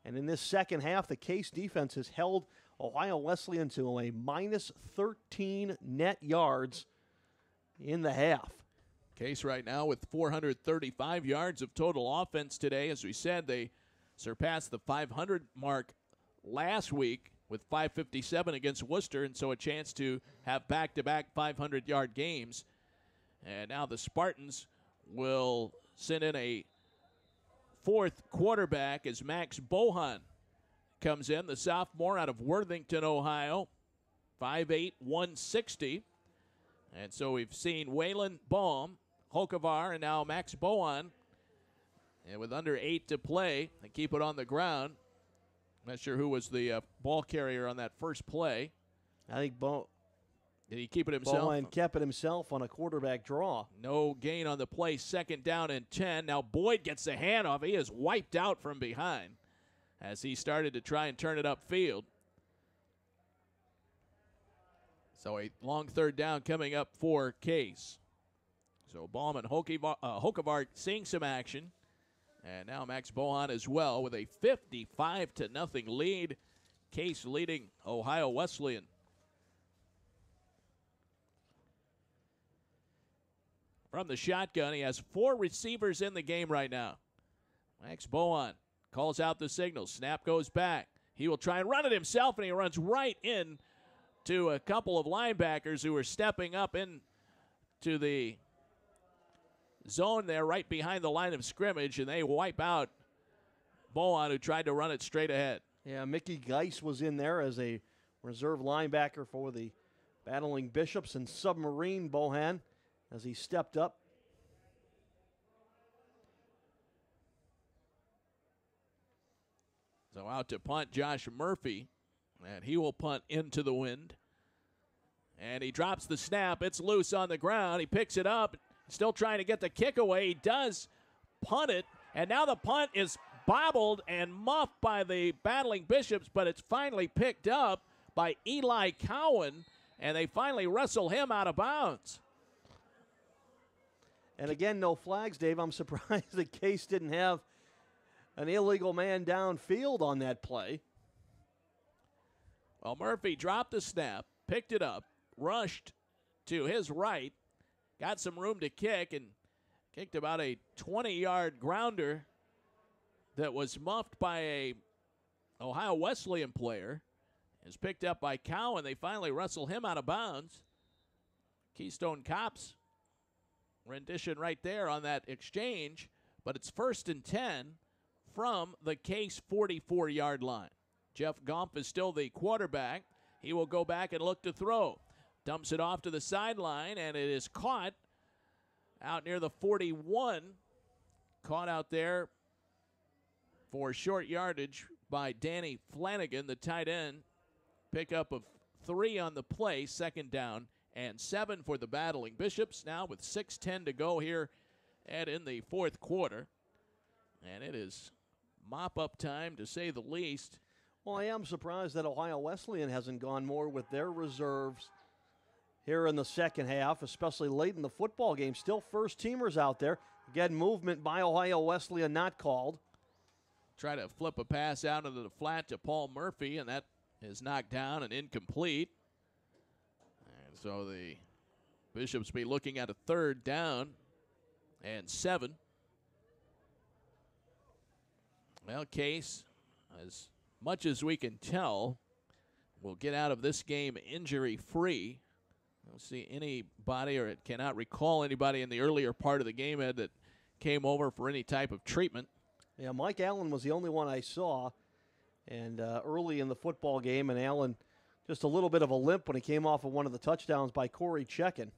And in this second half, the Case defense has held Ohio Wesleyan to a minus 13 net yards in the half. Case right now with 435 yards of total offense today. As we said, they surpassed the 500 mark last week with 557 against Worcester, and so a chance to have back-to-back 500-yard games. And now the Spartans will send in a fourth quarterback as Max Bohan comes in, the sophomore out of Worthington, Ohio, 5'8", 160. And so we've seen Waylon Baum, Hokovar, and now Max Bohan. And with under 8 to play, they keep it on the ground. Not sure who was the ball carrier on that first play. I think Did he keep it himself? Bowen kept it himself on a quarterback draw. No gain on the play. 2nd down and 10. Now Boyd gets the handoff. He is wiped out from behind as he started to try and turn it upfield. So a long 3rd down coming up for Case. So Baum and Hokovar seeing some action. And now Max Bohan as well with a 55-0 lead. Case leading Ohio Wesleyan. From the shotgun, he has 4 receivers in the game right now. Max Bohan calls out the signal. Snap goes back. He will try and run it himself, and he runs right in to a couple of linebackers who are stepping up into the zone there right behind the line of scrimmage, and they wipe out Bohan, who tried to run it straight ahead. Yeah, Mickey Geis was in there as a reserve linebacker for the Battling Bishops, and Submarine Bohan as he stepped up. So out to punt Josh Murphy, and he will punt into the wind. And he drops the snap. It's loose on the ground. He picks it up. still trying to get the kick away. He does punt it, and now the punt is bobbled and muffed by the battling Bishops, but it's finally picked up by Eli Cowan, and they finally wrestle him out of bounds. And again, no flags, Dave. I'm surprised that Case didn't have an illegal man downfield on that play. Well, Murphy dropped the snap, picked it up, rushed to his right, got some room to kick, and kicked about a 20-yard grounder that was muffed by a Ohio Wesleyan player. Is picked up by Cowan. They finally wrestle him out of bounds. Keystone Cops rendition right there on that exchange, but it's 1st and 10 from the Case 44-yard line. Jeff Gompf is still the quarterback. He will go back and look to throw. Dumps it off to the sideline, and it is caught out near the 41. Caught out there for short yardage by Danny Flanagan, the tight end. Pickup of 3 on the play, 2nd down and 7 for the battling Bishops. Now with 6:10 to go here and in the 4th quarter. And it is mop-up time, to say the least. Well, I am surprised that Ohio Wesleyan hasn't gone more with their reserves here in the second half, especially late in the football game. Still first-teamers out there. Again, movement by Ohio Wesleyan not called. Try to flip a pass out into the flat to Paul Murphy, and that is knocked down and incomplete. And so the Bishops be looking at a 3rd down and 7. Well, Case, as much as we can tell, will get out of this game injury-free. I don't see anybody, or it cannot recall anybody in the earlier part of the game, Ed, that came over for any type of treatment. Yeah, Mike Allen was the only one I saw, and early in the football game, and Allen just a little bit of a limp when he came off of one of the touchdowns by Corey Checken.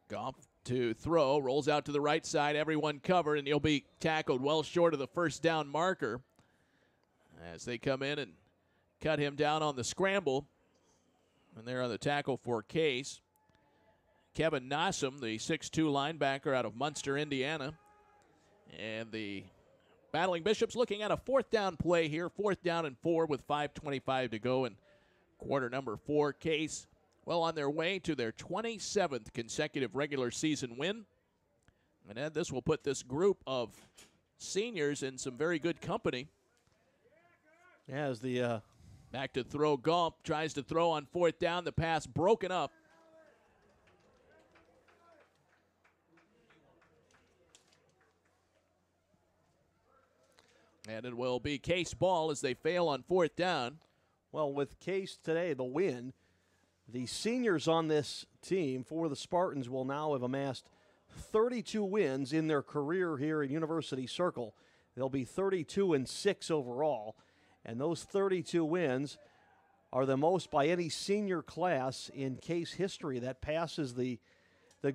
Goff to throw, rolls out to the right side, everyone covered, and he'll be tackled well short of the 1st down marker as they come in and cut him down on the scramble. And they're on the tackle for Case. Kevin Nossum, the 6'2 linebacker out of Munster, Indiana. And the battling Bishops looking at a 4th down play here, 4th down and 4 with 5:25 to go in quarter number 4. Case well on their way to their 27th consecutive regular season win. And Ed, this will put this group of seniors in some very good company. Yeah, as the back to throw, Gump tries to throw on 4th down. The pass broken up. And it will be Case ball as they fail on 4th down. Well, with Case today, the win, the seniors on this team for the Spartans will now have amassed 32 wins in their career here at University Circle. They'll be 32-6 overall, and those 32 wins are the most by any senior class in Case history. That passes the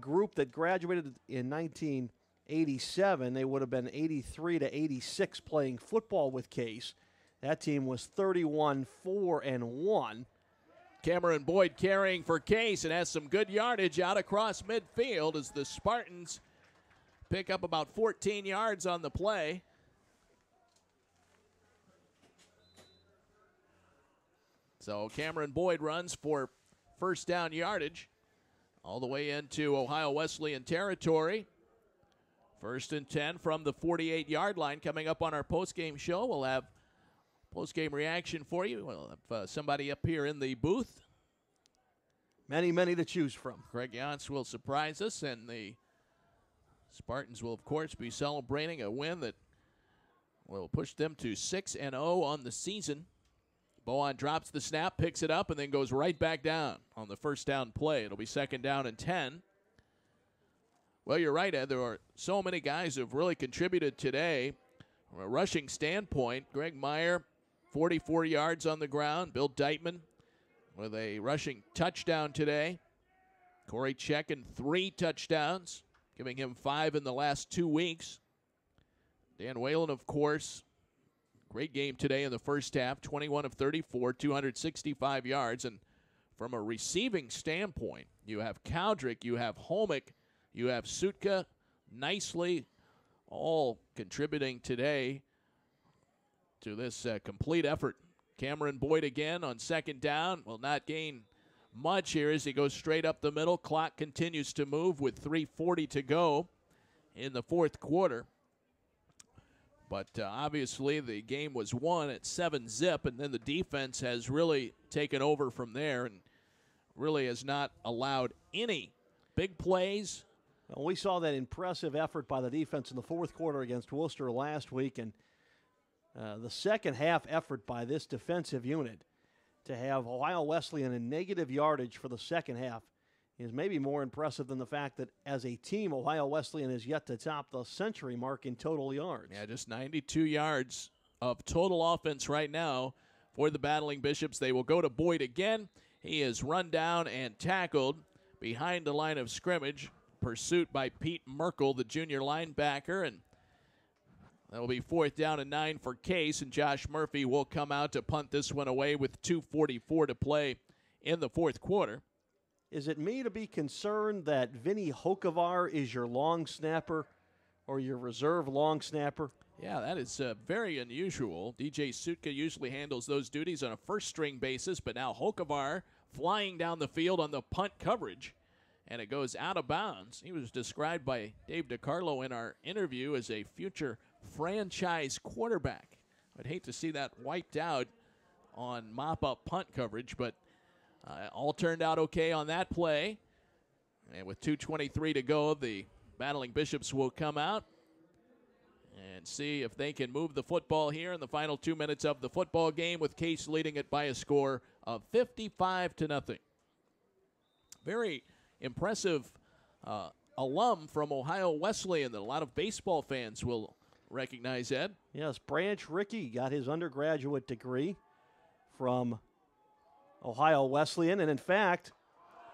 group that graduated in 1987. They would have been 83-86 playing football with Case. That team was 31-4-1. Cameron Boyd carrying for Case and has some good yardage out across midfield as the Spartans pick up about 14 yards on the play. So Cameron Boyd runs for 1st down yardage all the way into Ohio Wesleyan territory. 1st and 10 from the 48-yard line. Coming up on our postgame show, we'll have postgame reaction for you. We'll have somebody up here in the booth. Many to choose from. Greg Yance will surprise us, and the Spartans will, of course, be celebrating a win that will push them to 6-0 on the season. Bowen drops the snap, picks it up, and then goes right back down on the 1st down play. It'll be 2nd down and 10. Well, you're right, Ed. There are so many guys who have really contributed today. From a rushing standpoint, Greg Meyer, 44 yards on the ground. Bill Deitman with a rushing touchdown today. Corey Checken, 3 touchdowns, giving him 5 in the last 2 weeks. Dan Whalen, of course, great game today in the 1st half, 21 of 34, 265 yards. And from a receiving standpoint, you have Cowdrick, you have Holmick, You have Sutka nicely all contributing today to this complete effort. Cameron Boyd again on second down will not gain much here as he goes straight up the middle. Clock continues to move with 3:40 to go in the fourth quarter. But obviously the game was won at 7-zip, and then the defense has really taken over from there and really has not allowed any big plays. Well, we saw that impressive effort by the defense in the fourth quarter against Worcester last week, and the second half effort by this defensive unit to have Ohio Wesleyan in negative yardage for the second half is maybe more impressive than the fact that as a team, Ohio Wesleyan is yet to top the century mark in total yards. Yeah, just 92 yards of total offense right now for the Battling Bishops. They will go to Boyd again. He is run down and tackled behind the line of scrimmage. Pursuit by Pete Merkel, the junior linebacker, and that will be 4th down and 9 for Case, and Josh Murphy will come out to punt this one away with 2:44 to play in the fourth quarter. Is it me to be concerned that Vinny Hokevar is your long snapper or your reserve long snapper? Yeah, that is very unusual. DJ Sutka usually handles those duties on a first-string basis, but now Hokevar flying down the field on the punt coverage, and it goes out of bounds. He was described by Dave DiCarlo in our interview as a future franchise quarterback. I'd hate to see that wiped out on mop-up punt coverage, but all turned out okay on that play. And with 2:23 to go, the Battling Bishops will come out and see if they can move the football here in the final 2 minutes of the football game, with Case leading it by a score of 55-0. Very impressive alum from Ohio Wesleyan that a lot of baseball fans will recognize, Ed. Yes, Branch Rickey got his undergraduate degree from Ohio Wesleyan, and in fact,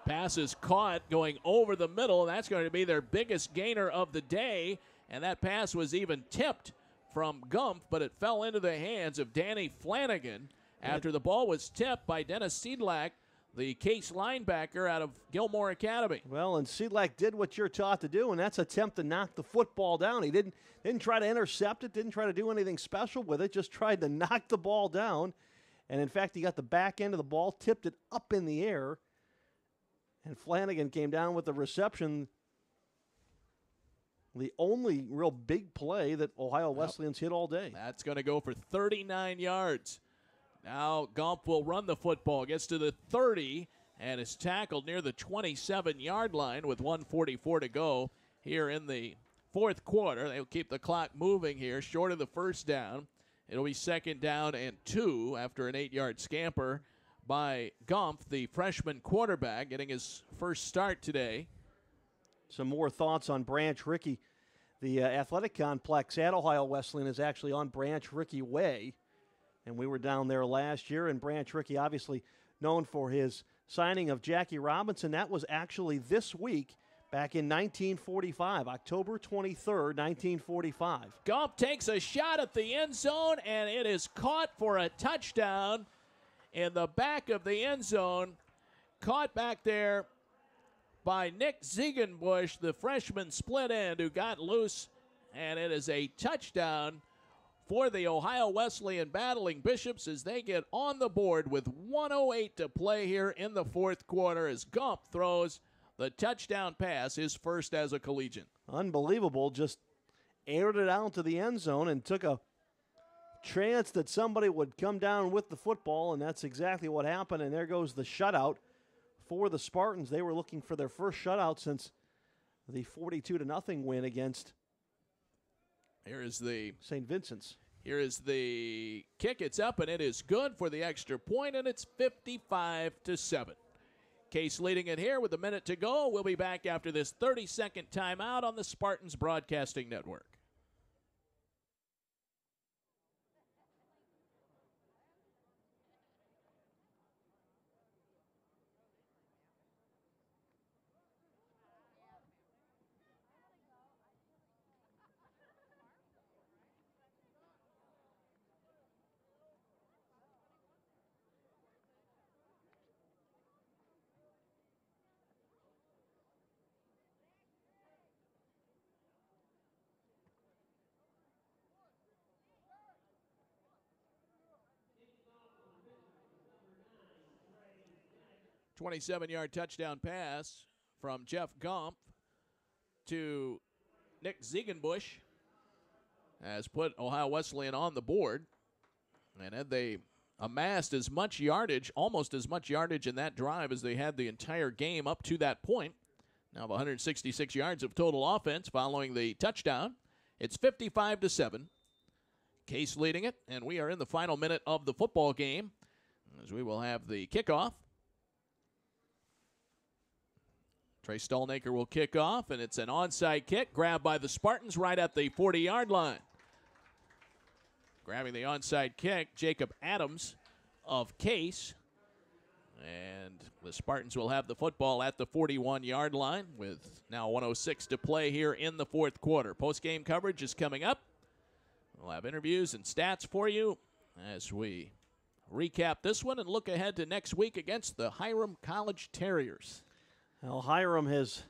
pass is caught going over the middle. That's going to be their biggest gainer of the day, and that pass was even tipped from Gumpf, but it fell into the hands of Danny Flanagan after the ball was tipped by Dennis Seidlak, the Case linebacker out of Gilmore Academy. Well, and Seidlak did what you're taught to do, and that's attempt to knock the football down. He didn't try to intercept it, didn't try to do anything special with it, just tried to knock the ball down. And in fact, he got the back end of the ball, tipped it up in the air, and Flanagan came down with the reception. The only real big play that Ohio Wesleyan's hit all day. That's going to go for 39 yards. Now Gumpf will run the football, gets to the 30, and is tackled near the 27-yard line with 1:44 to go here in the fourth quarter. They'll keep the clock moving here, short of the first down. It'll be 2nd down and 2 after an 8-yard scamper by Gumpf, the freshman quarterback, getting his first start today. Some more thoughts on Branch Rickey. The athletic complex at Ohio Wesleyan is actually on Branch Rickey Way. And we were down there last year, and Branch Rickey obviously known for his signing of Jackie Robinson. That was actually this week back in 1945, October 23rd, 1945. Gumpf takes a shot at the end zone, and it is caught for a touchdown in the back of the end zone. Caught back there by Nick Ziegenbusch, the freshman split end who got loose, and it is a touchdown for the Ohio Wesleyan Battling Bishops as they get on the board with 1:08 to play here in the fourth quarter as Gumpf throws the touchdown pass, his first as a collegiate. Unbelievable. Just aired it out to the end zone and took a chance that somebody would come down with the football, and that's exactly what happened. And there goes the shutout for the Spartans. They were looking for their first shutout since the 42-0 win against St. Vincent's. Here is the kick. It's up, and it is good for the extra point, and it's 55-7. Case leading it here with a minute to go. We'll be back after this 30-second timeout on the Spartans Broadcasting Network. 27-yard touchdown pass from Jeff Gomp to Nick Ziegenbusch has put Ohio Wesleyan on the board. And had they amassed as much yardage, almost as much yardage in that drive as they had the entire game up to that point. Now 166 yards of total offense following the touchdown. It's 55-7. Case leading it, and we are in the final minute of the football game as we will have the kickoff. Trey Stolnaker will kick off, and it's an onside kick grabbed by the Spartans right at the 40-yard line. Grabbing the onside kick, Jacob Adams of Case. And the Spartans will have the football at the 41-yard line with now 1:06 to play here in the fourth quarter. Post-game coverage is coming up. We'll have interviews and stats for you as we recap this one and look ahead to next week against the Hiram College Terriers. Well, Hiram has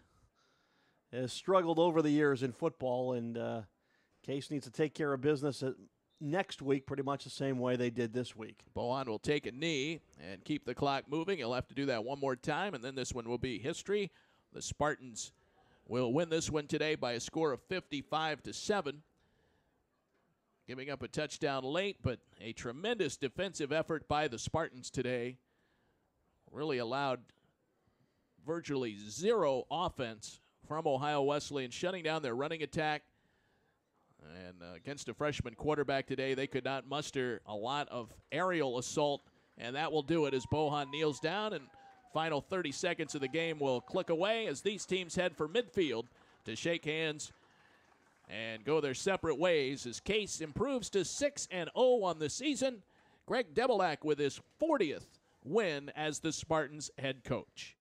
struggled over the years in football, and Case needs to take care of business next week pretty much the same way they did this week. Bohan will take a knee and keep the clock moving. He'll have to do that one more time, and then this one will be history. The Spartans will win this one today by a score of 55-7. Giving up a touchdown late, but a tremendous defensive effort by the Spartans today. Really allowed virtually zero offense from Ohio Wesleyan, shutting down their running attack. And against a freshman quarterback today, they could not muster a lot of aerial assault, and that will do it as Bohan kneels down, and final 30 seconds of the game will click away as these teams head for midfield to shake hands and go their separate ways as Case improves to 6-0 on the season. Greg Debelak with his 40th win as the Spartans head coach.